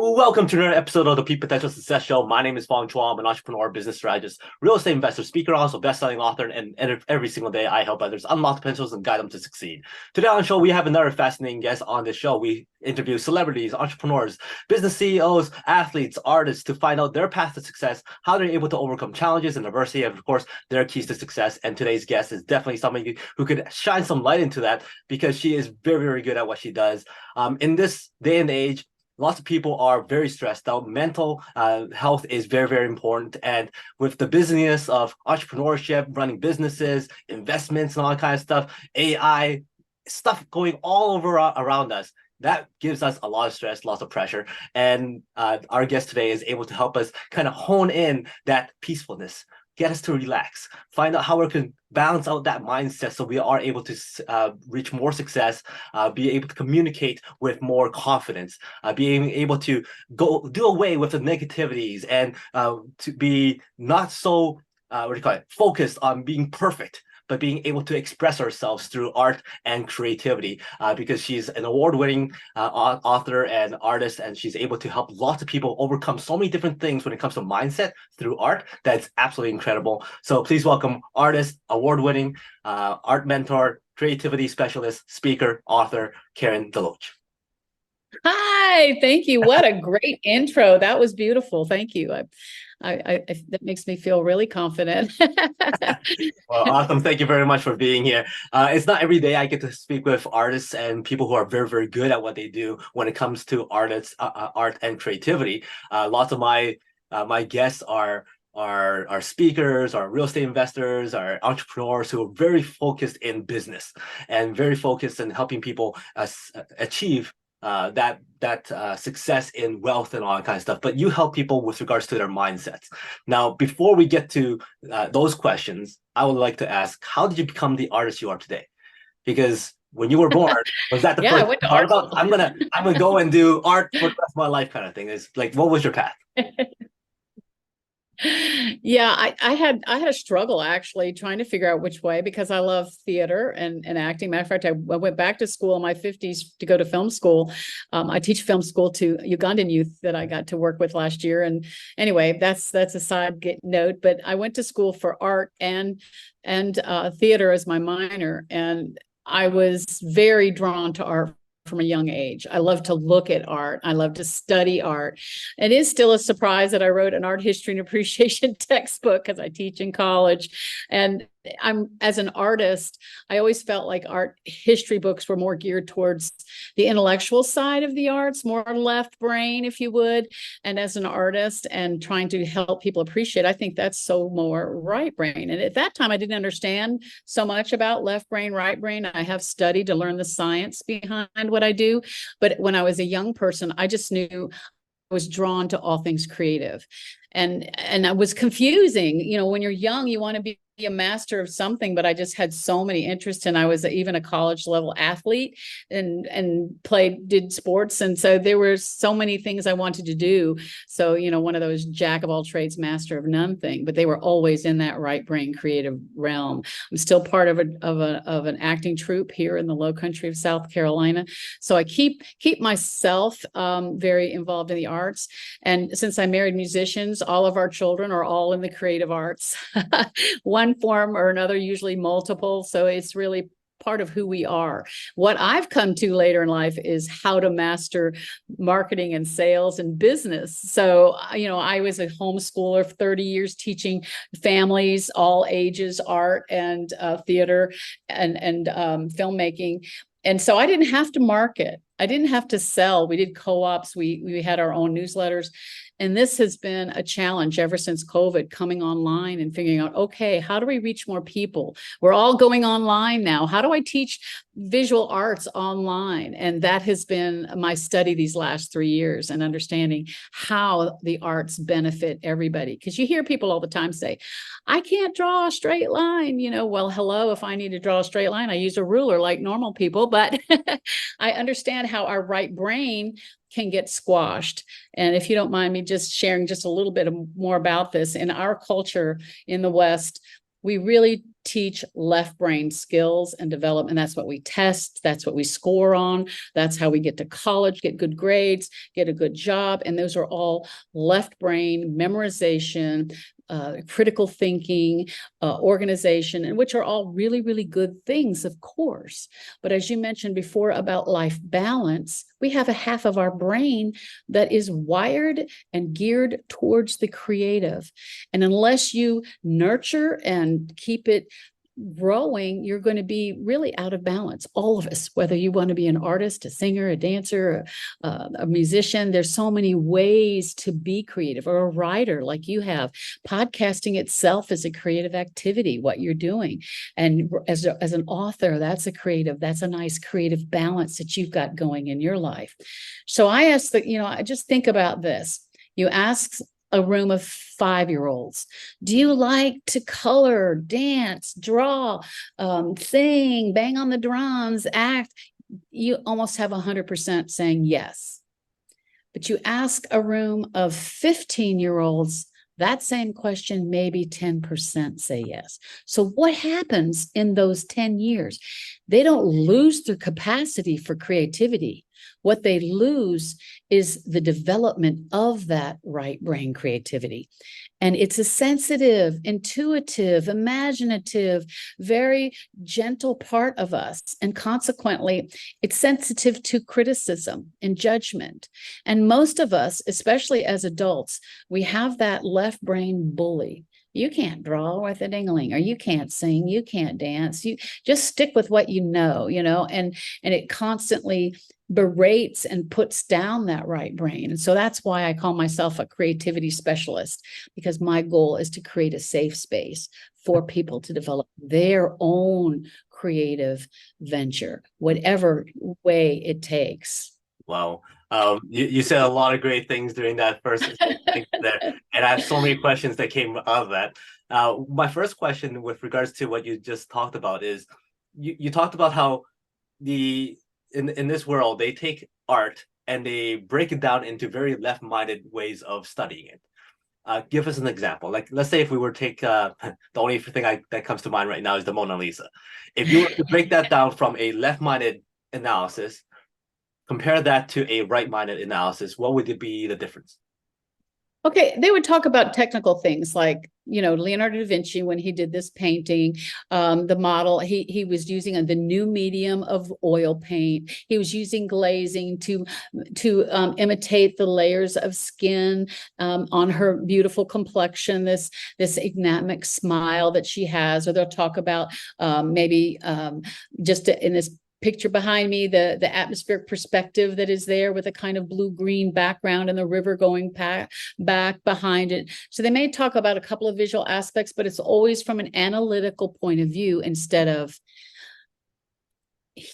Welcome to another episode of the Peak Potential Success Show. My name is Fong. I'm an entrepreneur, business strategist, real estate investor, speaker, also best-selling author, and every single day I help others unlock potentials and guide them to succeed. Today on the show, we have another fascinating guest on the show. We interview celebrities, entrepreneurs, business CEOs, athletes, artists to find out their path to success, how they're able to overcome challenges and adversity, and of course, their keys to success. And today's guest is definitely somebody who could shine some light into that because she is very, very good at what she does. In this day and age, lots of people are very stressed out. Mental health is very, very important. And with the busyness of entrepreneurship, running businesses, investments, and all that kind of stuff, AI, stuff going all over around us, that gives us a lot of stress, lots of pressure. And our guest today is able to help us kind of hone in that peacefulness, get us to relax, find out how we can balance out that mindset so we are able to reach more success, be able to communicate with more confidence, being able to go do away with the negativities and to be not so, focused on being perfect, but being able to express ourselves through art and creativity because she's an award-winning author and artist, and she's able to help lots of people overcome so many different things when it comes to mindset through art. That's absolutely incredible. So please welcome artist, award-winning art mentor, creativity specialist, speaker, author, Karen DeLOACH. Hi, thank you. What a great intro. That was beautiful. Thank you. That makes me feel really confident. Well, awesome. Thank you very much for being here. It's not every day I get to speak with artists and people who are very, very good at what they do when it comes to artists, art and creativity. Lots of my guests are speakers, are real estate investors, are entrepreneurs who are very focused in business and very focused in helping people achieve that success in wealth and all that kind of stuff. But you help people with regards to their mindsets. Now, before we get to those questions, I would like to ask, how did you become the artist you are today? Because when you were born, was that the first I went to art school. I'm gonna go and do art for the rest of my life kind of thing? Is like, what was your path? Yeah, I had a struggle actually trying to figure out which way, because I love theater and acting. Matter of fact, I went back to school in my 50s to go to film school. I teach film school to Ugandan youth that I got to work with last year. And anyway, that's a side note. But I went to school for art and theater as my minor, and I was very drawn to art from a young age. I love to look at art. I love to study art. It is still a surprise that I wrote an art history and appreciation textbook because I teach in college. And as an artist, I always felt like art history books were more geared towards the intellectual side of the arts, more left brain, if you would. And as an artist and trying to help people appreciate, I think that's so more right brain. And at that time, I didn't understand so much about left brain, right brain. I have studied to learn the science behind what I do. But when I was a young person, I just knew I was drawn to all things creative. And I was confusing. You know, when you're young, you want to be a master of something, but I just had so many interests, and I was even a college level athlete and did sports. And so there were so many things I wanted to do. So, you know, one of those jack of all trades, master of none thing, but they were always in that right brain creative realm. I'm still part of an acting troupe here in the low country of South Carolina. So I keep myself very involved in the arts. And since I married musicians, all of our children are all in the creative arts. One form or another, usually multiple. So it's really part of who we are. What I've come to later in life is how to master marketing and sales and business. So, you know, I was a homeschooler for 30 years teaching families, all ages, art and theater and filmmaking. And so I didn't have to market. I didn't have to sell. We did co-ops. We had our own newsletters. And this has been a challenge ever since COVID, coming online and figuring out, okay, how do we reach more people? We're all going online now. How do I teach visual arts online? And that has been my study these last 3 years, and understanding how the arts benefit everybody. Because you hear people all the time say, I can't draw a straight line. You know, well, hello, if I need to draw a straight line, I use a ruler like normal people. But I understand how our right brain can get squashed. And if you don't mind me just sharing just a little bit more about this, in our culture in the West, we really teach left brain skills and development. That's what we test. That's what we score on. That's how we get to college, get good grades, get a good job. And those are all left brain memorization, critical thinking, organization, and which are all really, really good things, of course. But as you mentioned before about life balance, we have a half of our brain that is wired and geared towards the creative. And unless you nurture and keep it growing, you're going to be really out of balance. All of us, whether you want to be an artist, a singer, a dancer, a musician, there's so many ways to be creative, or a writer like you have. Podcasting itself is a creative activity, what you're doing. And as an author, that's a nice creative balance that you've got going in your life. So I ask that, I just think about this. You ask a room of 5-year-olds, do you like to color, dance, draw, sing, bang on the drums, act? You almost have 100% saying yes. But you ask a room of 15-year-olds that same question, maybe 10% say yes. So what happens in those 10 years? They don't lose their capacity for creativity. What they lose is the development of that right brain creativity. And it's a sensitive, intuitive, imaginative, very gentle part of us. And consequently, it's sensitive to criticism and judgment. And most of us, especially as adults, we have that left brain bully. You can't draw with a dingling, or you can't sing, you can't dance. You just stick with what you know, and it constantly berates and puts down that right brain. And so that's why I call myself a creativity specialist, because my goal is to create a safe space for people to develop their own creative venture, whatever way it takes. Wow. You said a lot of great things during that first thing there, and I have so many questions that came out of that. My first question with regards to what you just talked about is, you talked about how in this world, they take art and they break it down into very left-minded ways of studying it. Give us an example. Like, let's say if we were to take, the only thing that comes to mind right now is the Mona Lisa. If you were to break that down from a left-minded analysis, compare that to a right-minded analysis, what would be the difference? Okay, they would talk about technical things like, Leonardo da Vinci, when he did this painting, the model, he was using the new medium of oil paint. He was using glazing to imitate the layers of skin on her beautiful complexion, this enigmatic smile that she has. Or they'll talk about maybe just in this picture behind me, the atmospheric perspective that is there with a kind of blue-green background and the river going back behind it. So they may talk about a couple of visual aspects, but it's always from an analytical point of view instead of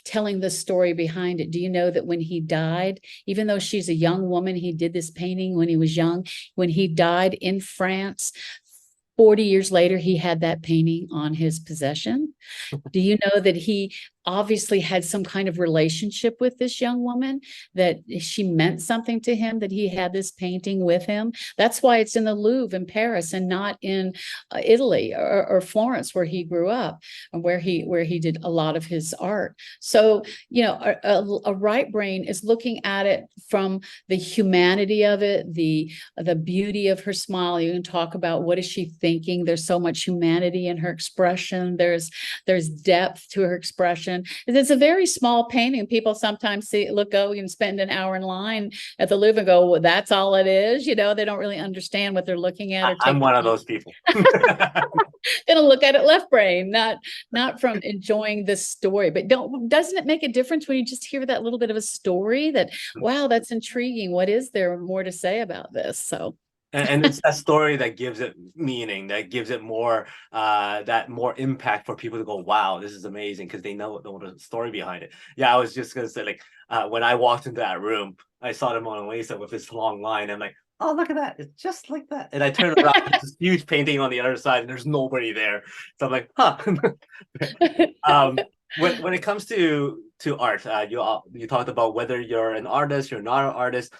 telling the story behind it. Do you know that when he died, even though she's a young woman, he did this painting when he was young, when he died in France, 40 years later, he had that painting on his possession. Do you know that he obviously had some kind of relationship with this young woman, that she meant something to him, that he had this painting with him? That's why it's in the Louvre in Paris and not in Italy or Florence, where he grew up and where he did a lot of his art. So, a right brain is looking at it from the humanity of it, the beauty of her smile. You can talk about, what is she thinking? There's so much humanity in her expression. There's depth to her expression. It's a very small painting. People sometimes go and spend an hour in line at the Louvre and go, well, that's all it is. They don't really understand what they're looking at. I'm one of those people. Gonna look at it left brain, not from enjoying the story. But doesn't it make a difference when you just hear that little bit of a story that, wow, that's intriguing. What is there more to say about this? So. And it's that story that gives it meaning, that gives it more impact for people to go, wow, this is amazing, because they know the story behind it. Yeah, I was just gonna say, like, when I walked into that room, I saw the Mona Lisa with this long line. I'm like, oh, look at that, it's just like that. And I turned around, there's this huge painting on the other side, and there's nobody there. So I'm like, huh. When it comes to art, you talked about whether you're an artist, you're not an artist.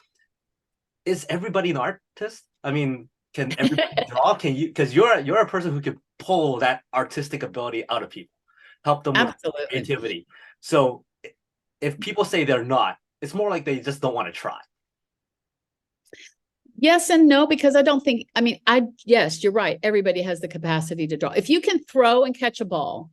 Is everybody an artist? I mean, can everybody draw? Can you? Because you're a person who can pull that artistic ability out of people, help them with Absolutely. creativity. So if people say they're not, it's more like they just don't want to try. Yes and no, because I don't think, I mean, yes, you're right. Everybody has the capacity to draw. If you can throw and catch a ball,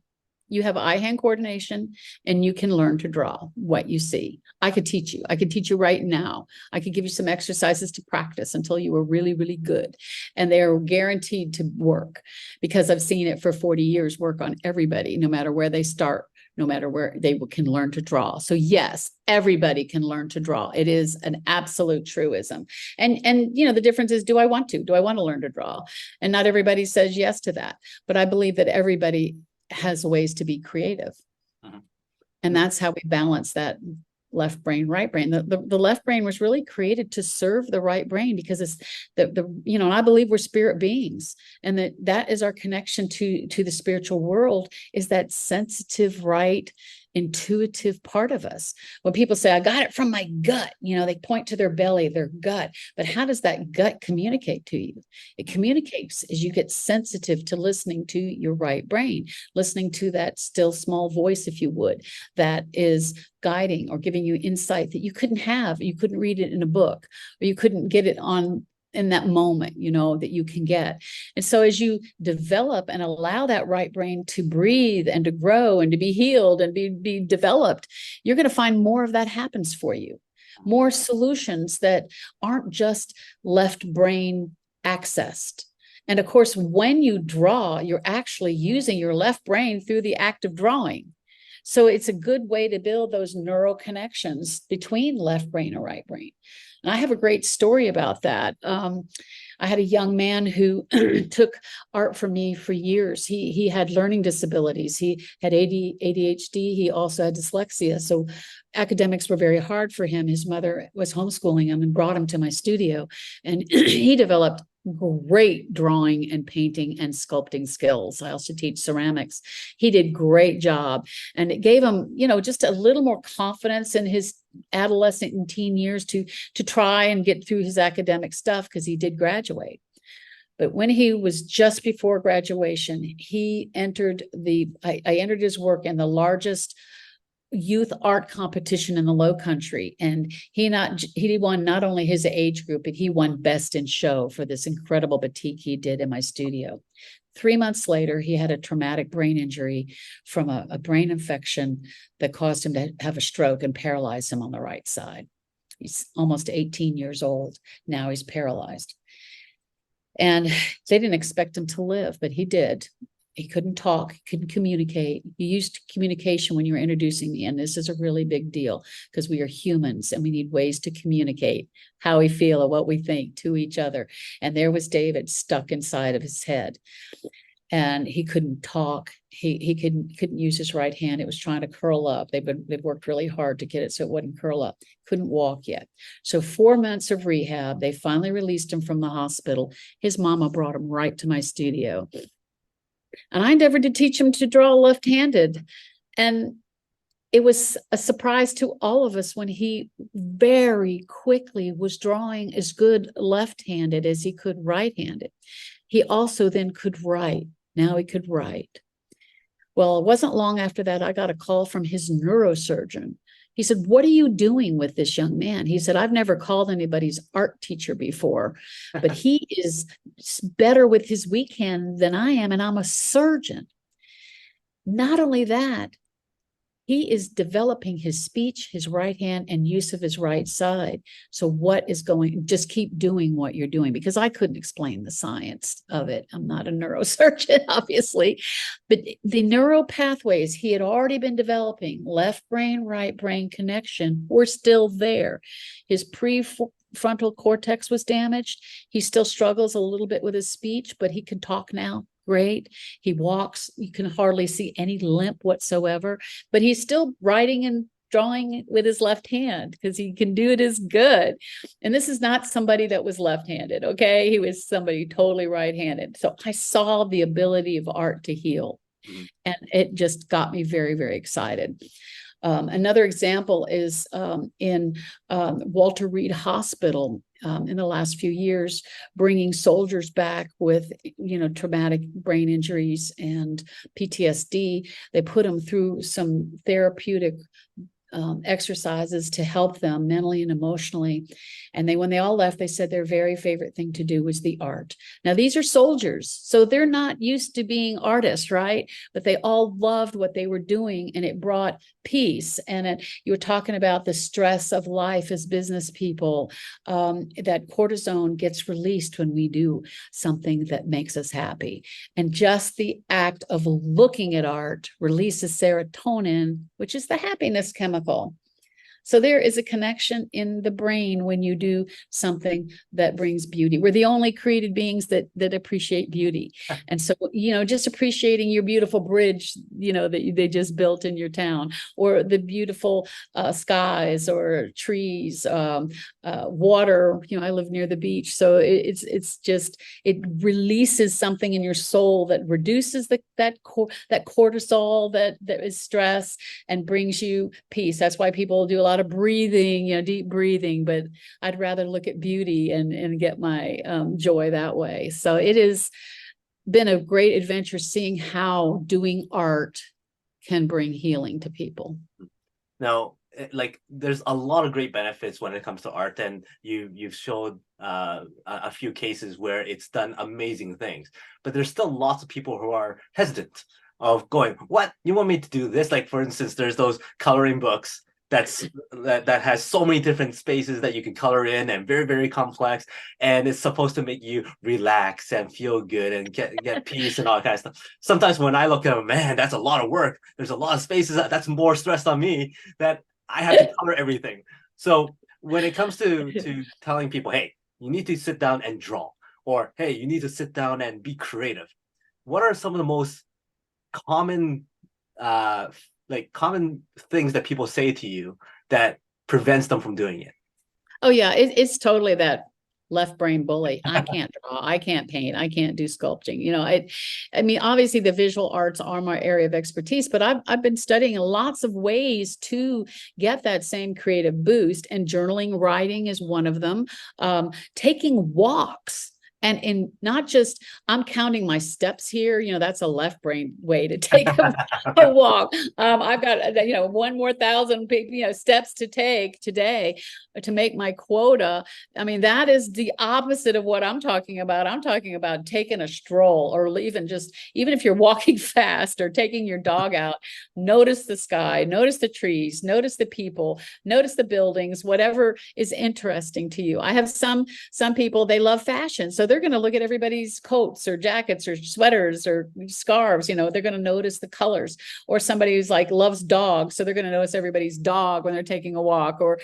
you have eye-hand coordination and you can learn to draw what you see. I could teach you. I could teach you right now. I could give you some exercises to practice until you were really, really good. And they're guaranteed to work because I've seen it for 40 years work on everybody, no matter where they start, no matter where they can learn to draw. So yes, everybody can learn to draw. It is an absolute truism. And you know, the difference is, do I want to learn to draw? And not everybody says yes to that. But I believe that everybody has ways to be creative. And that's how we balance that left brain, right brain. The left brain was really created to serve the right brain because it's you know, and I believe we're spirit beings, and that is our connection to the spiritual world, is that sensitive, right, intuitive part of us. When people say, I got it from my gut, you know, they point to their belly, their gut. But how does that gut communicate to you? It communicates as you get sensitive to listening to your right brain, listening to that still small voice, if you would, that is guiding or giving you insight that you couldn't have, you couldn't read it in a book, or you couldn't get it in that moment, you know, that you can get. And so as you develop and allow that right brain to breathe and to grow and to be healed and be developed, you're going to find more of that happens for you. More solutions that aren't just left brain accessed. And of course, when you draw, you're actually using your left brain through the act of drawing. So it's a good way to build those neural connections between left brain and right brain. And I have a great story about that. I had a young man who took art from me for years. He had learning disabilities. He had ADHD. He also had dyslexia. So academics were very hard for him. His mother was homeschooling him and brought him to my studio. And he developed great drawing and painting and sculpting skills. I also teach ceramics. He did great job. And it gave him, you know, just a little more confidence in his adolescent and teen years to try and get through his academic stuff, because he did graduate. But when he was just before graduation, he entered I entered his work in the largest youth art competition in the Low Country, and he won not only his age group, but he won best in show for this incredible batik he did in my studio. 3 months later, he had a traumatic brain injury from a brain infection that caused him to have a stroke and paralyze him on the right side. He's almost 18 years old. Now he's paralyzed. And they didn't expect him to live, but he did. He couldn't talk, he couldn't communicate. You used communication when you were introducing me, and this is a really big deal because we are humans and we need ways to communicate how we feel or what we think to each other. And there was David stuck inside of his head, and he couldn't talk. He couldn't use his right hand. It was trying to curl up. They've worked really hard to get it so it wouldn't curl up. Couldn't walk yet. So 4 months of rehab. They finally released him from the hospital. His mama brought him right to my studio. And I endeavored to teach him to draw left-handed. And it was a surprise to all of us when he very quickly was drawing as good left-handed as he could right-handed. He also then could write. Now he could write. Well, it wasn't long after that, I got a call from his neurosurgeon. He said, what are you doing with this young man? He said, I've never called anybody's art teacher before, but he is better with his weak hand than I am, and I'm a surgeon. Not only that, he is developing his speech, his right hand, and use of his right side. So what is going, just keep doing what you're doing, because I couldn't explain the science of it. I'm not a neurosurgeon, obviously, but the neural pathways he had already been developing, left brain, right brain connection, were still there. His prefrontal cortex was damaged. He still struggles a little bit with his speech, but he can talk now. Great. He walks. You can hardly see any limp whatsoever, but he's still writing and drawing with his left hand because he can do it as good. And this is not somebody that was left-handed. Okay. He was somebody totally right-handed. So I saw the ability of art to heal, and it just got me very, very excited. Another example is in Walter Reed Hospital in the last few years, bringing soldiers back with, traumatic brain injuries and PTSD. They put them through some therapeutic exercises to help them mentally and emotionally. And when they all left, they said their very favorite thing to do was the art. Now, these are soldiers, so they're not used to being artists, right? But they all loved what they were doing, and it brought peace. And you were talking about the stress of life as business people, that cortisone gets released when we do something that makes us happy. And just the act of looking at art releases serotonin, which is the happiness chemical. So there is a connection in the brain when you do something that brings beauty. We're the only created beings that appreciate beauty. And so, just appreciating your beautiful bridge, that they just built in your town, or the beautiful skies or trees, water. I live near the beach. So it releases something in your soul that reduces that cortisol that is stress and brings you peace. That's why people do a lot of breathing, deep breathing, but I'd rather look at beauty and get my joy that way. So it has been a great adventure seeing how doing art can bring healing to people. Now, there's a lot of great benefits when it comes to art, and you've showed a few cases where it's done amazing things, but there's still lots of people who are hesitant of going, what, you want me to do this? Like, for instance, there's those coloring books that has so many different spaces that you can color in, and very, very complex, and it's supposed to make you relax and feel good and get peace and all that kind of stuff. Sometimes when I look at it, man, that's a lot of work. There's a lot of spaces that's more stressed on me that I have to color everything. So when it comes to telling people, hey, you need to sit down and draw, or hey, you need to sit down and be creative, what are some of the most common common things that people say to you that prevents them from doing it? Oh yeah, it's totally that left brain bully. I can't draw, I can't paint, I can't do sculpting. I mean, obviously the visual arts are my area of expertise, but I've been studying lots of ways to get that same creative boost, and journaling, writing is one of them. Taking walks. And in not just, I'm counting my steps here, that's a left brain way to take a walk. I've got, 1,000 more steps to take today to make my quota. I mean, that is the opposite of what I'm talking about. I'm talking about taking a stroll, or even if you're walking fast or taking your dog out, notice the sky, notice the trees, notice the people, notice the buildings, whatever is interesting to you. I have some people, they love fashion. So they're going to look at everybody's coats or jackets or sweaters or scarves. They're going to notice the colors. Or somebody who's loves dogs, so they're going to notice everybody's dog when they're taking a walk, or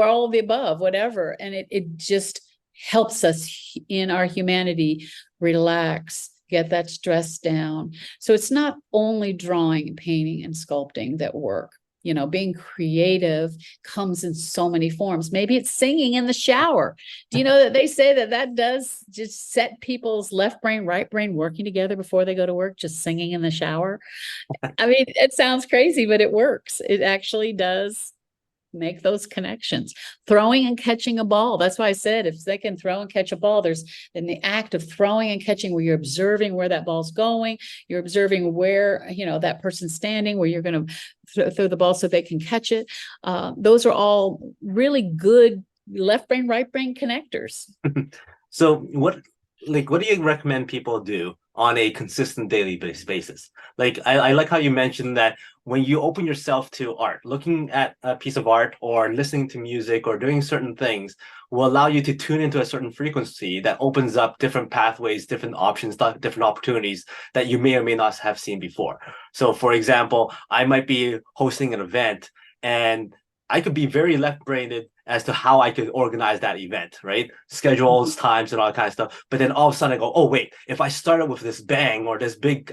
all of the above, whatever. And it just helps us in our humanity relax, get that stress down. So it's not only drawing, painting, and sculpting that work. Being creative comes in so many forms. Maybe it's singing in the shower. Do you know that they say that does just set people's left brain, right brain working together before they go to work, just singing in the shower? I mean, it sounds crazy, but it works. It actually does make those connections. Throwing and catching a ball. That's why I said, if they can throw and catch a ball, there's in the act of throwing and catching, where you're observing where that ball's going, you're observing where, that person's standing, where you're going to throw the ball so they can catch it. Those are all really good left brain, right brain connectors. So what do you recommend people do on a consistent daily basis? I like how you mentioned that when you open yourself to art, looking at a piece of art or listening to music or doing certain things will allow you to tune into a certain frequency that opens up different pathways, different options, different opportunities that you may or may not have seen before. So for example, I might be hosting an event, and I could be very left-brained as to how I could organize that event, right? Schedules, times, and all that kind of stuff. But then all of a sudden I go, oh, wait, if I started with this bang, or this big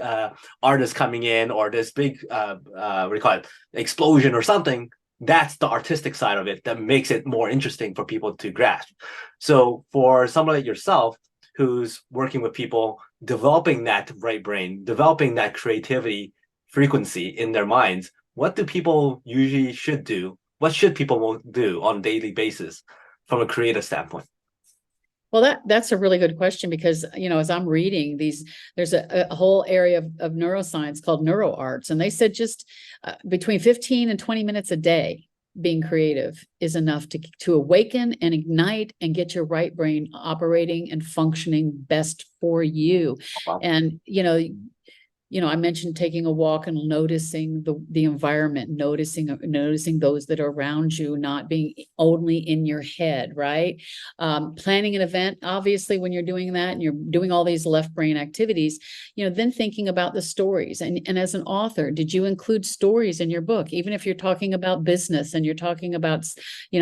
artist coming in, or this big, what do you call it, explosion or something, that's the artistic side of it that makes it more interesting for people to grasp. So for someone like yourself, who's working with people, developing that right brain, developing that creativity frequency in their minds, what do people usually should do? What should people do on a daily basis from a creative standpoint? Well, that's a really good question because, as I'm reading these, there's a whole area of neuroscience called neuroarts. And they said just between 15 and 20 minutes a day being creative is enough to awaken and ignite and get your right brain operating and functioning best for you. Wow. And, I mentioned taking a walk and noticing the environment, noticing those that are around you, not being only in your head, right? Planning an event, obviously, when you're doing that and you're doing all these left brain activities, then thinking about the stories. And as an author, did you include stories in your book? Even if you're talking about business and you're talking about,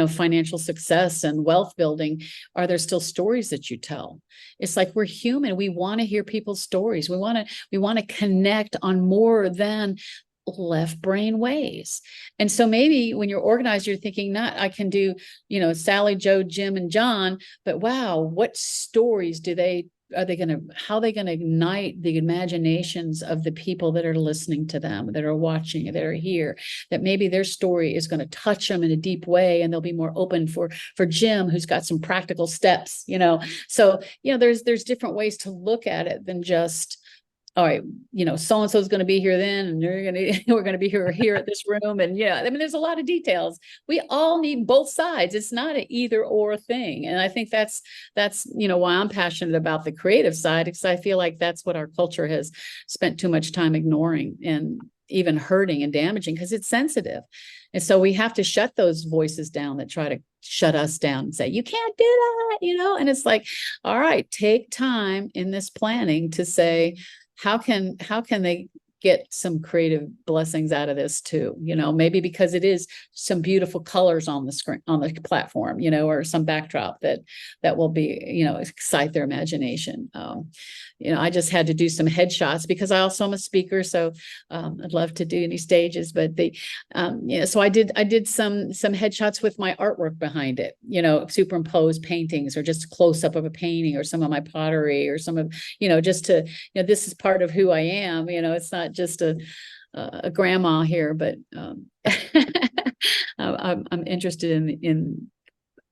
financial success and wealth building, are there still stories that you tell? It's like we're human. We want to hear people's stories. We want to connect on more than left brain ways. And so maybe when you're organized, you're thinking not, I can do, Sally, Joe, Jim, and John, but wow, what stories how are they going to ignite the imaginations of the people that are listening to them, that are watching, that are here, that maybe their story is going to touch them in a deep way, and they'll be more open for Jim, who's got some practical steps, So, there's different ways to look at it than just, all right, so-and-so is going to be here then, and we're going to be here at this room. And there's a lot of details. We all need both sides. It's not an either or thing. And I think that's why I'm passionate about the creative side, because I feel like that's what our culture has spent too much time ignoring and even hurting and damaging, because it's sensitive. And so we have to shut those voices down that try to shut us down and say, you can't do that, and it's like, all right, take time in this planning to say, how can they get some creative blessings out of this too? Maybe because it is some beautiful colors on the screen, on the platform, or some backdrop that will be, excite their imagination. I just had to do some headshots because I also am a speaker. So I'd love to do any stages, but so I did some headshots with my artwork behind it, superimposed paintings or just a close up of a painting or some of my pottery or some of, just to, this is part of who I am. It's not just a grandma here, but I'm interested in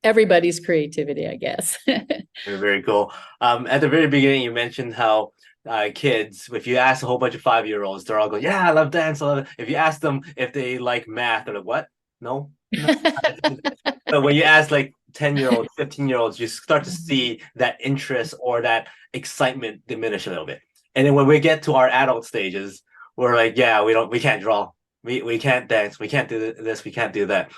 everybody's creativity, I guess. Very, very cool. At the very beginning, you mentioned how kids, if you ask a whole bunch of 5-year-olds, they're all going, yeah, I love dance. I love it. If you ask them if they like math, they're like, what? No. But when you ask like 10-year-olds, 15-year-olds, you start to see that interest or that excitement diminish a little bit. And then when we get to our adult stages, we're like, yeah, we can't draw. We can't dance. We can't do this. We can't do that.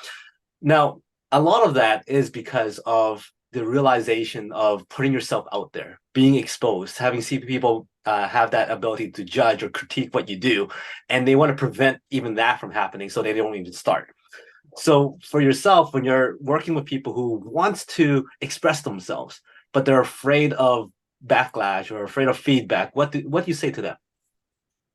Now, a lot of that is because of the realization of putting yourself out there, being exposed, having seen people have that ability to judge or critique what you do, and they want to prevent even that from happening, so they don't even start. So for yourself, when you're working with people who want to express themselves, but they're afraid of backlash or afraid of feedback, what do you say to them?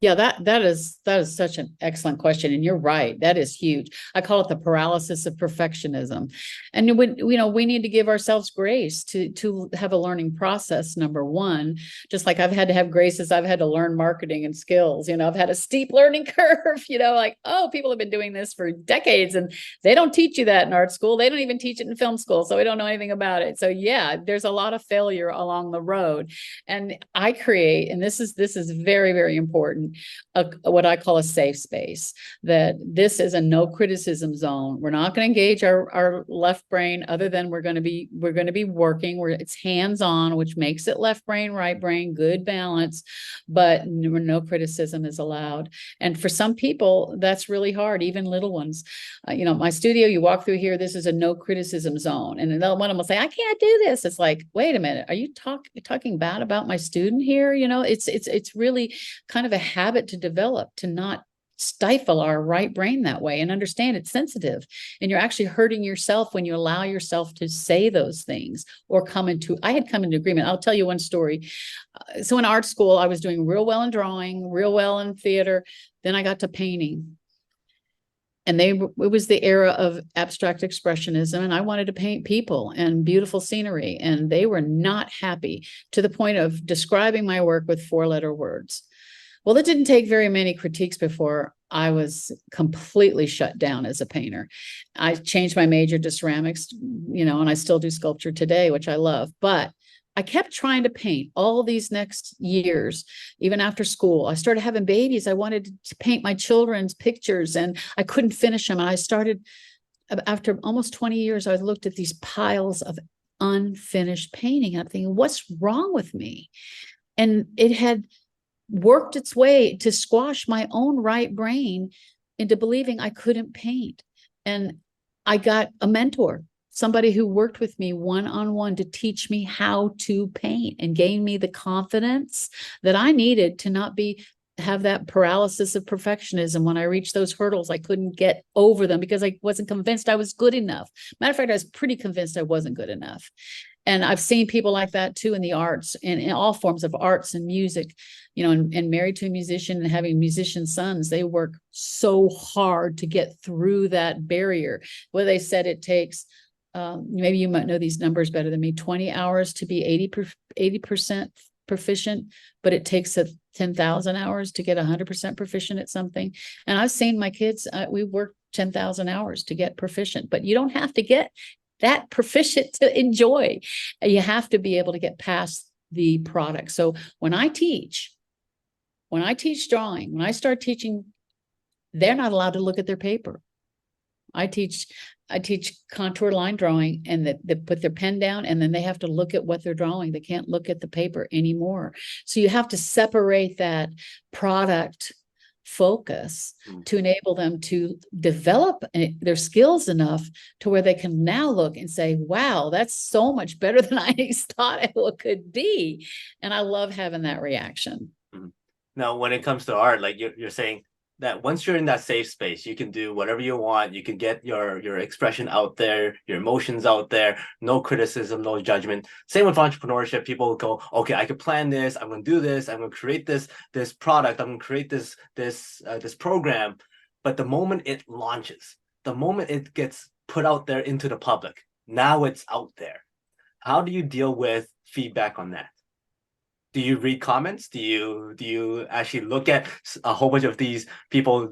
Yeah, that is such an excellent question. And you're right. That is huge. I call it the paralysis of perfectionism. And we need to give ourselves grace to have a learning process, number one. Just like I've had to have grace as I've had to learn marketing and skills. I've had a steep learning curve, like, oh, people have been doing this for decades and they don't teach you that in art school. They don't even teach it in film school. So we don't know anything about it. So yeah, there's a lot of failure along the road. And I create, and this is very, very important, what I call a safe space, that this is a no criticism zone. We're not going to engage our left brain other than we're going to be working where it's hands-on, which makes it left brain, right brain, good balance, but no criticism is allowed. And for some people, that's really hard, even little ones. My studio, you walk through here, this is a no criticism zone. And then one of them will say, I can't do this. It's like, wait a minute, are you talking bad about my student here? It's really kind of a habit to develop, to not stifle our right brain that way and understand it's sensitive. And you're actually hurting yourself when you allow yourself to say those things or I had come into agreement. I'll tell you one story. So in art school, I was doing real well in drawing, real well in theater. Then I got to painting. And it was the era of abstract expressionism, and I wanted to paint people and beautiful scenery, and they were not happy, to the point of describing my work with 4-letter words. Well, it didn't take very many critiques before I was completely shut down as a painter. I changed my major to ceramics, and I still do sculpture today, which I love, but I kept trying to paint all these next years, even after school. I started having babies. I wanted to paint my children's pictures and I couldn't finish them. And I started, after almost 20 years, I looked at these piles of unfinished painting. I'm thinking, what's wrong with me? And it had worked its way to squash my own right brain into believing I couldn't paint. And I got a mentor, somebody who worked with me one-on-one to teach me how to paint and gain me the confidence that I needed to not have that paralysis of perfectionism. When I reached those hurdles, I couldn't get over them because I wasn't convinced I was good enough. Matter of fact, I was pretty convinced I wasn't good enough. And I've seen people like that too in the arts and in all forms of arts and music, and married to a musician and having musician sons, they work so hard to get through that barrier. Where they said it takes, maybe you might know these numbers better than me, 20 hours to be 80% proficient, but it takes 10,000 hours to get 100% proficient at something. And I've seen my kids, we work 10,000 hours to get proficient, but you don't have to get that proficient to enjoy. You have to be able to get past the product. So when I teach drawing, when I start teaching, they're not allowed to look at their paper. I teach contour line drawing, and they put their pen down and then they have to look at what they're drawing. They can't look at the paper anymore. So you have to separate that product focus to enable them to develop their skills enough to where they can now look and say, wow, that's so much better than I thought it could be. And I love having that reaction. Now, when it comes to art, like you're saying that once you're in that safe space, you can do whatever you want. You can get your expression out there, your emotions out there, no criticism, no judgment. Same with entrepreneurship. People go, okay, I could plan this. I'm going to do this. I'm going to create this product. I'm going to create this program. But the moment it launches, the moment it gets put out there into the public, now it's out there. How do you deal with feedback on that? Do you read comments? Do you actually look at a whole bunch of these people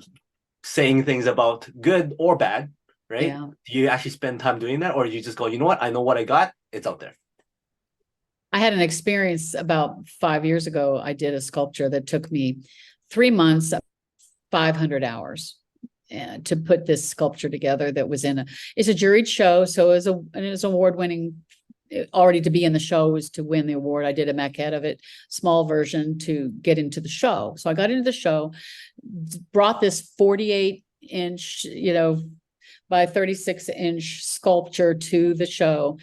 saying things about good or bad, right? Yeah. Do you actually spend time doing that, or you just go, you know what? I know what I got. It's out there. I had an experience about 5 years ago. I did a sculpture that took me 3 months, 500 hours to put this sculpture together. That was it's a juried show, so it was award-winning. Already to be in the show was to win the award. I did a maquette of it, small version, to get into the show. So I got into the show, brought this 48-inch, by 36-inch sculpture to the show.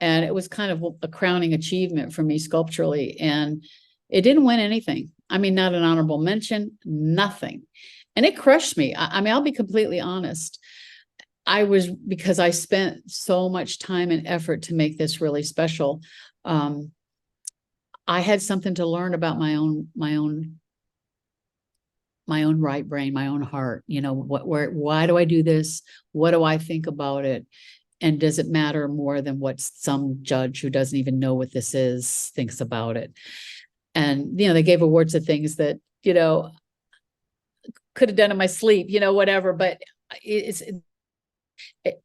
And it was kind of a crowning achievement for me sculpturally. And it didn't win anything. I mean, not an honorable mention, nothing. And it crushed me. I mean, I'll be completely honest. Because I spent so much time and effort to make this really special. I had something to learn about my own right brain, my own heart. Why do I do this? What do I think about it? And does it matter more than what some judge who doesn't even know what this is thinks about it? And, they gave awards to things that, could have done in my sleep, whatever, but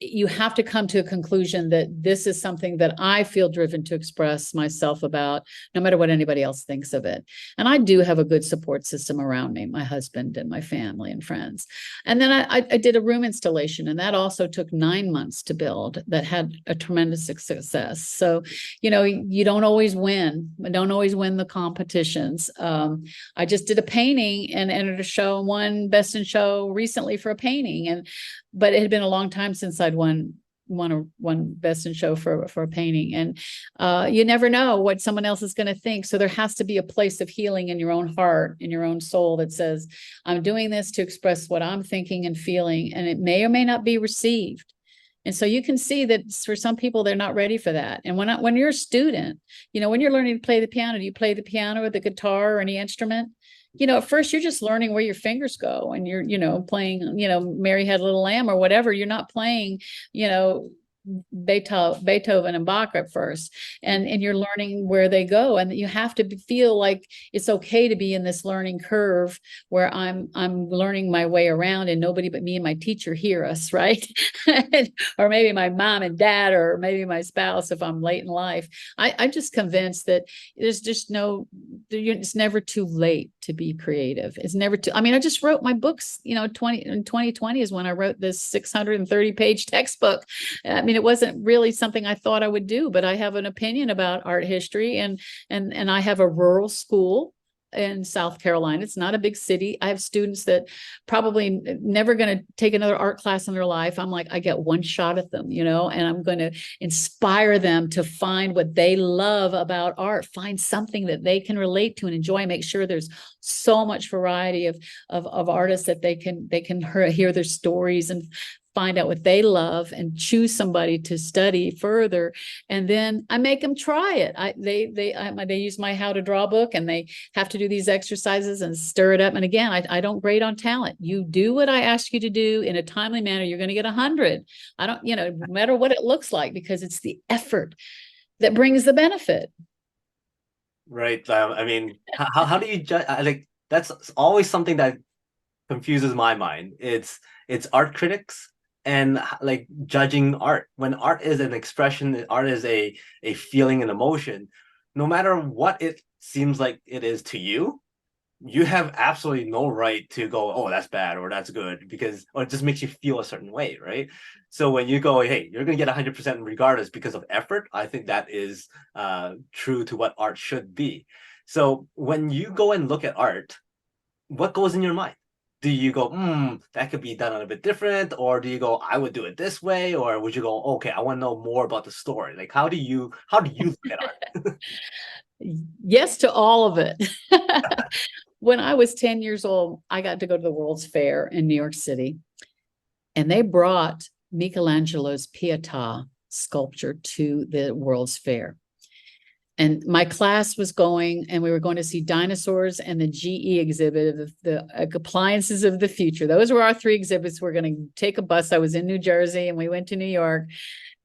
you have to come to a conclusion that this is something that I feel driven to express myself about, no matter what anybody else thinks of it. And I do have a good support system around me, my husband and my family and friends. And then I did a room installation, and that also took 9 months to build, that had a tremendous success. So, you don't always win. I don't always win the competitions. I just did a painting and entered a show and won Best in Show recently for a painting. But it had been a long time since I'd won Best in Show for a painting. And you never know what someone else is going to think. So there has to be a place of healing in your own heart, in your own soul, that says, I'm doing this to express what I'm thinking and feeling, and it may or may not be received. And so you can see that for some people, they're not ready for that. And when you're a student, when you're learning to play the piano, do you play the piano or the guitar or any instrument? At first you're just learning where your fingers go, and you're, playing, Mary Had a Little Lamb or whatever. You're not playing, Beethoven and Bach at first, and you're learning where they go, and you have to feel like it's okay to be in this learning curve where I'm learning my way around, and nobody but me and my teacher hear us, right? Or maybe my mom and dad, or maybe my spouse if I'm late in life. I'm just convinced that there's just it's never too late to be creative. It's never too. I mean, I just wrote my books. You know, 2020 is when I wrote this 630-page textbook. I mean, it wasn't really something I thought I would do, but I have an opinion about art history, and I have a rural school in South Carolina. It's not a big city. I have students that probably never going to take another art class in their life. I'm like, I get one shot at them, you know, and I'm going to inspire them to find what they love about art, find something that they can relate to and enjoy, make sure there's so much variety of artists that they can hear their stories and find out what they love and choose somebody to study further. And then I make them try it. They use my how to draw book, and they have to do these exercises and stir it up. And again, I don't grade on talent. You do what I ask you to do in a timely manner, you're going to get 100. I don't, you know, no matter what it looks like, because it's the effort that brings the benefit. Right. I mean, how do you judge? Like, that's always something that confuses my mind. It's art critics and like judging art. When art is an expression, art is a feeling and emotion. No matter what it seems like it is to you, you have absolutely no right to go, oh, that's bad or that's good, because or it just makes you feel a certain way, right? So when you go, hey, you're gonna get 100% regardless because of effort, I think that is true to what art should be. So when you go and look at art, what goes in your mind? Do you go, that could be done a bit different? Or do you go, I would do it this way? Or would you go, okay, I want to know more about the story? Like, how do you look at art? Yes to all of it. When I was 10 years old, I got to go to the World's Fair in New York City, and they brought Michelangelo's Pietà sculpture to the World's Fair. And my class was going, and we were going to see dinosaurs and the GE exhibit of the appliances of the future. Those were our three exhibits. We're going to take a bus. I was in New Jersey, and we went to New York,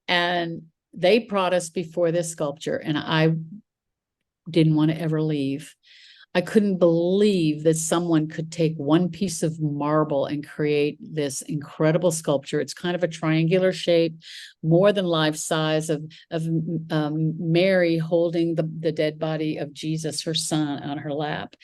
and they brought us before this sculpture, and I didn't want to ever leave. I couldn't believe that someone could take one piece of marble and create this incredible sculpture. It's kind of a triangular shape, more than life size, of Mary holding the dead body of Jesus, her son, on her lap.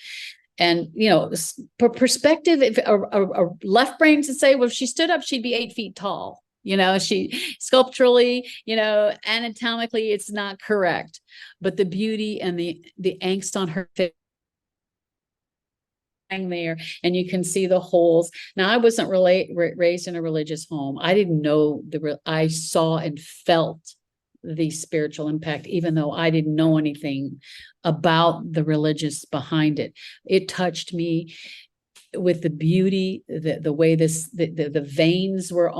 And, you know, for perspective, if a left brain to say, well, if she stood up, she'd be 8 feet tall. You know, she sculpturally, you know, anatomically, it's not correct. But the beauty and the angst on her face there, and you can see the holes. Now, I wasn't raised in a religious home. I didn't know I saw and felt the spiritual impact, even though I didn't know anything about the religious behind it. It touched me with the beauty, the way the veins were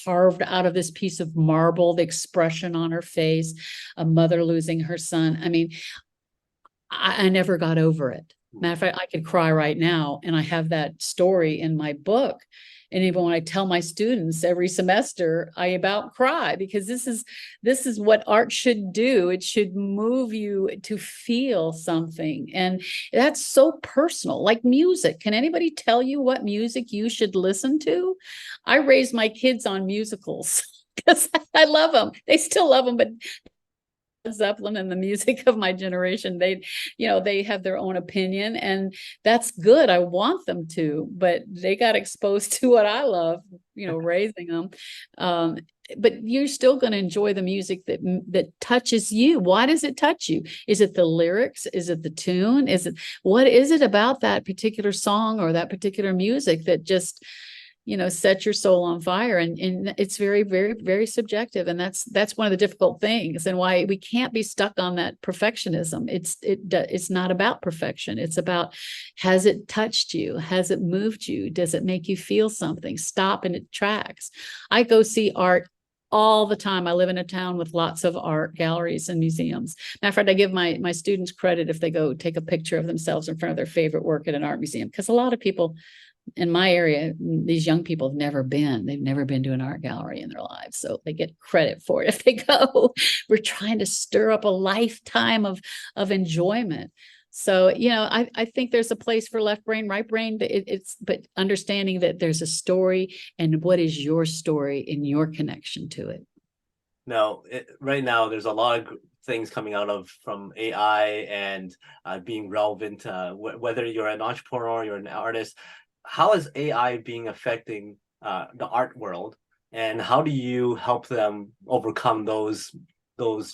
carved out of this piece of marble, the expression on her face, a mother losing her son. I mean, I never got over it. Matter of fact, I could cry right now, and I have that story in my book. And even when I tell my students every semester, I about cry, because this is what art should do. It should move you to feel something. And that's so personal, like music. Can anybody tell you what music you should listen to? I raised my kids on musicals because I love them. They still love them, but Zeppelin and the music of my generation, they have their own opinion, and that's good. I want them to, but they got exposed to what I love, raising them. But you're still going to enjoy the music that touches you. Why does it touch you? Is it the lyrics? Is it the tune? What is it about that particular song or that particular music that just set your soul on fire? And it's very, very, very subjective. And that's one of the difficult things, and why we can't be stuck on that perfectionism. It's not about perfection. It's about, has it touched you? Has it moved you? Does it make you feel something? Stop in its tracks. I go see art all the time. I live in a town with lots of art galleries and museums. Matter of fact, I give my students credit if they go take a picture of themselves in front of their favorite work at an art museum, because a lot of people in my area, these young people have they've never been to an art gallery in their lives. So they get credit for it if they go. We're trying to stir up a lifetime of enjoyment. So, I think there's a place for left brain, right brain. But understanding that there's a story, and what is your story and your connection to it. Now, right now, there's a lot of things coming out from AI and being relevant, whether you're an entrepreneur, you're an artist. How is AI being affecting the art world, and how do you help them overcome those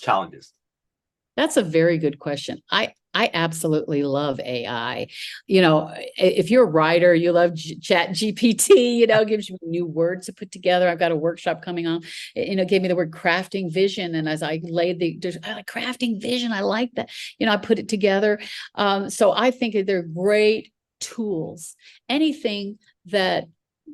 challenges? That's a very good question. I absolutely love AI. If you're a writer, you love Chat GPT, gives you new words to put together. I've got a workshop coming on, gave me the word crafting vision. And as I laid crafting vision, I like that, I put it together. So I think that they're great tools. Anything that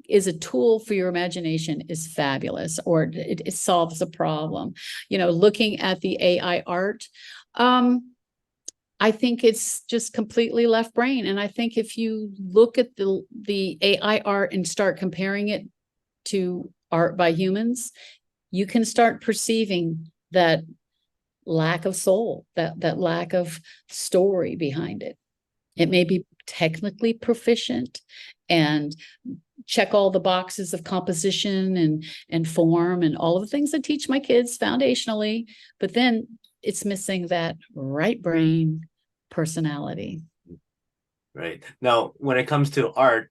is a tool for your imagination is fabulous, or it solves a problem. Looking at the AI art, I think it's just completely left brain. And I think if you look at the AI art and start comparing it to art by humans, you can start perceiving that lack of soul, that lack of story behind it. It may be technically proficient and check all the boxes of composition and form and all of the things I teach my kids foundationally, but then it's missing that right brain personality. Right. Now, when it comes to art,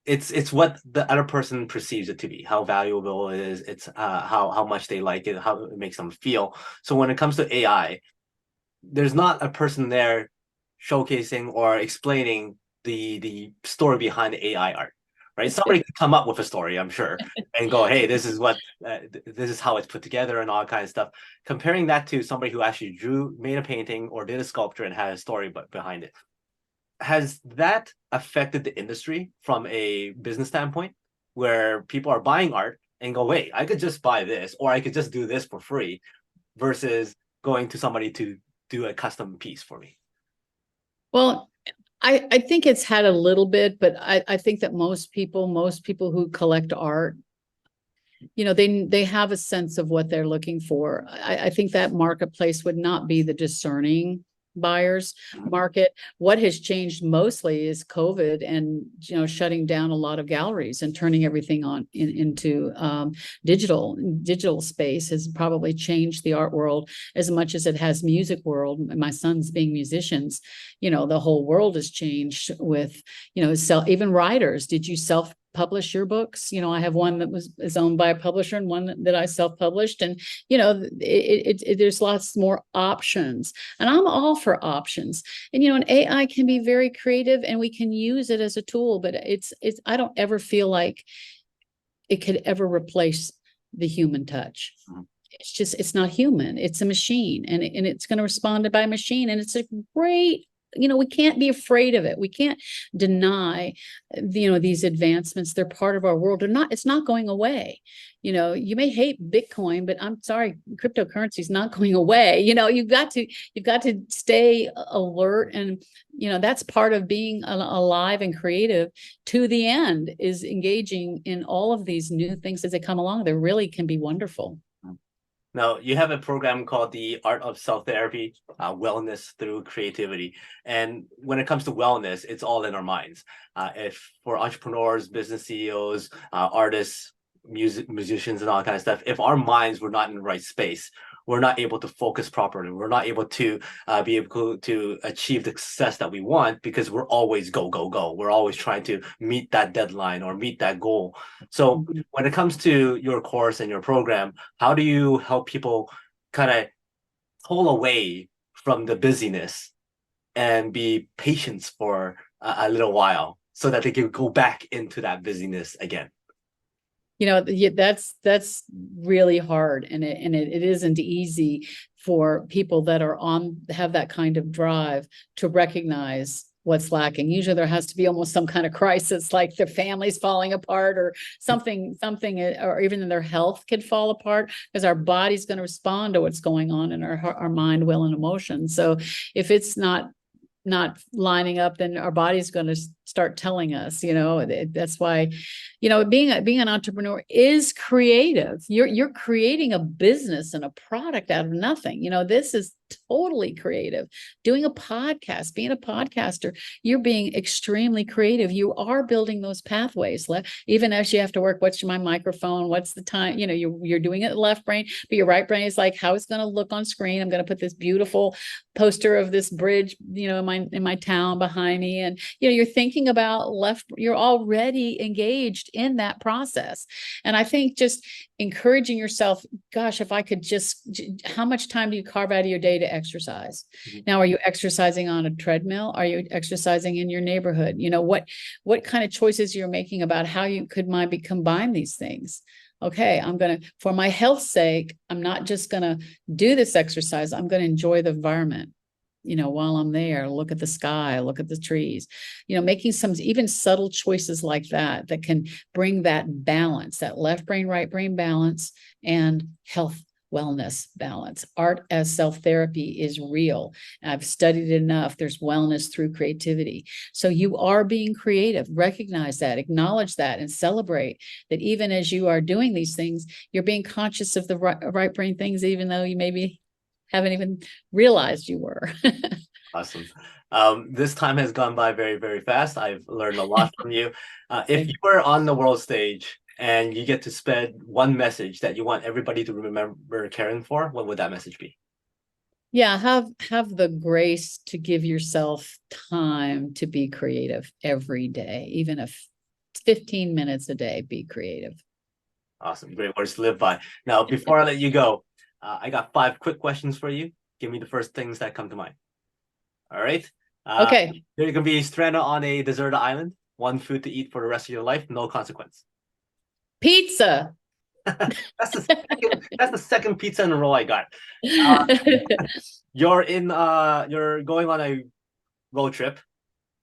it's what the other person perceives it to be, how valuable it is, it's how much they like it, how it makes them feel. So when it comes to AI, there's not a person there showcasing or explaining the story behind the AI art. Right, somebody could come up with a story, I'm sure, and go, "Hey, this is how it's put together," and all kind of stuff. Comparing that to somebody who actually made a painting, or did a sculpture and had a story behind it, has that affected the industry from a business standpoint, where people are buying art and go, "Wait, I could just buy this, or I could just do this for free," versus going to somebody to do a custom piece for me? Well, I think it's had a little bit, but I think that most people who collect art, they have a sense of what they're looking for. I think that marketplace would not be the discerning buyers market. What has changed mostly is COVID and shutting down a lot of galleries and turning everything into digital space has probably changed the art world as much as it has music world. My sons being musicians, the whole world has changed with even writers. Did you self-publish your books? I have one that is owned by a publisher and one that I self-published, and there's lots more options, and I'm all for options. And an AI can be very creative and we can use it as a tool, but it's I don't ever feel like it could ever replace the human touch. It's not human. It's a machine, and it's going to respond by a machine, and it's a great, we can't be afraid of it. We can't deny, these advancements. They're part of our world. It's not going away. You may hate Bitcoin, but I'm sorry, cryptocurrency is not going away. You've got to stay alert. And, that's part of being alive and creative to the end, is engaging in all of these new things as they come along. They really can be wonderful. Now, you have a program called the Art of Self-Therapy, Wellness Through Creativity. And when it comes to wellness, it's all in our minds. If for entrepreneurs, business CEOs, artists, musicians, and all that kind of stuff, if our minds were not in the right space, we're not able to focus properly. We're not able to be able to achieve the success that we want, because we're always go, go, go. We're always trying to meet that deadline or meet that goal. So when it comes to your course and your program, how do you help people kind of pull away from the busyness and be patient for a little while so that they can go back into that busyness again? That's really hard, and it isn't easy for people that have that kind of drive to recognize what's lacking. Usually there has to be almost some kind of crisis, like their family's falling apart or something, or even their health could fall apart, because our body's going to respond to what's going on in our mind, will, and emotion. So if it's not lining up, then our body's going to start telling us, that's why, being an entrepreneur is creative. You're creating a business and a product out of nothing. This is totally creative. Doing a podcast, being a podcaster, you're being extremely creative. You are building those pathways. Even as you have to work, what's my microphone? What's the time? You're doing it left brain, but your right brain is like, how it's going to look on screen. I'm going to put this beautiful poster of this bridge, in my town behind me. And, you're thinking about you're already engaged in that process. And I think just encouraging yourself, gosh, if I could how much time do you carve out of your day to exercise? Mm-hmm. Now, are you exercising on a treadmill? Are you exercising in your neighborhood? What kind of choices you're making about how you could combine these things? Okay, for my health's sake, I'm not just going to do this exercise. I'm going to enjoy the environment, while I'm there, look at the sky, look at the trees, making some even subtle choices like that can bring that balance, that left brain, right brain balance, and health wellness balance. Art as self-therapy is real. I've studied it enough. There's wellness through creativity. So you are being creative. Recognize that, acknowledge that, and celebrate that even as you are doing these things, you're being conscious of the right brain things, even though you maybe haven't even realized you were. Awesome. This time has gone by very, very fast. I've learned a lot from you. If you were on the world stage and you get to spread one message that you want everybody to remember caring for, what would that message be? Yeah, have the grace to give yourself time to be creative every day, even if 15 minutes a day, be creative. Awesome. Great words to live by. Now, before I let you go, I got 5 quick questions for you. Give me the first things that come to mind. All right. Okay. You're going to be stranded on a deserted island. One food to eat for the rest of your life. No consequence. Pizza. That's the second pizza in a row I got. You're going on a road trip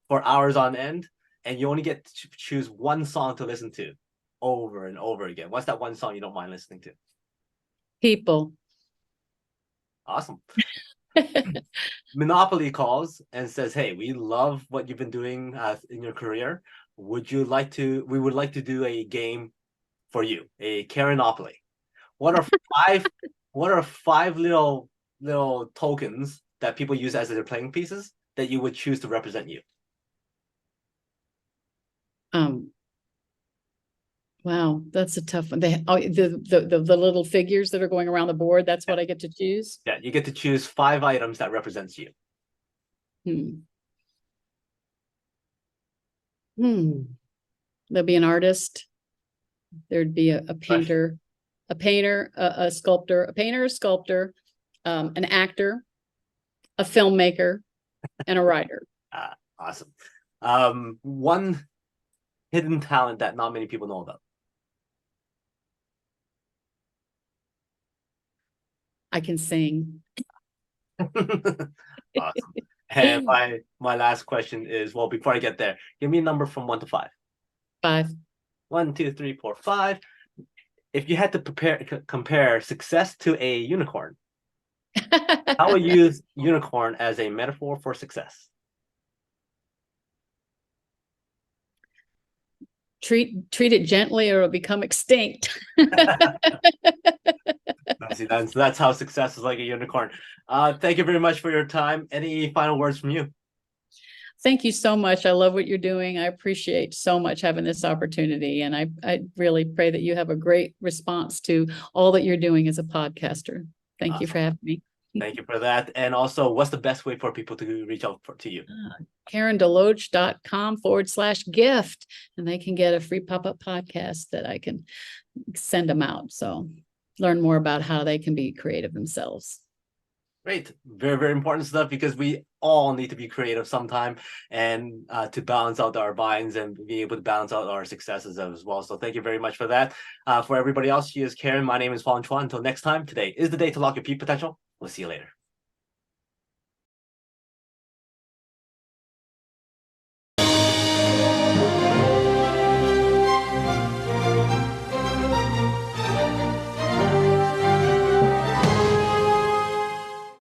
for hours on end, and you only get to choose one song to listen to over and over again. What's that one song you don't mind listening to? People. Awesome. Monopoly calls and says, hey, we love what you've been doing in your career. We would like to do a game for you, a Karenopoly. What are 5 little tokens that people use as their playing pieces that you would choose to represent you? Wow, that's a tough one. The little figures that are going around the board, that's what I get to choose? Yeah, you get to choose 5 items that represents you. There'll be an artist. There'd be a painter, a sculptor, an actor, a filmmaker, and a writer. Awesome. One hidden talent that not many people know about. I can sing. Awesome. And my last question is, well, before I get there, give me a number from 1 to 5. 5. 1, 2, 3, 4, 5. If you had to compare success to a unicorn, how would you use unicorn as a metaphor for success? Treat it gently or it'll become extinct. That's how success is like a unicorn. Thank you very much for your time. Any final words from you? Thank you so much. I love what you're doing. I appreciate so much having this opportunity. And I really pray that you have a great response to all that you're doing as a podcaster. Thank Awesome. you for having me. Thank you for that. And also, what's the best way for people to reach out to you? KarenDeLoach.com/gift. And they can get a free pop-up podcast that I can send them out. So learn more about how they can be creative themselves. Great. Very, very important stuff, because we all need to be creative sometime, and to balance out our binds and be able to balance out our successes as well. So thank you very much for that. For everybody else, she is Karen. My name is Fong. Until next time, today is the day to lock your peak potential. We'll see you later.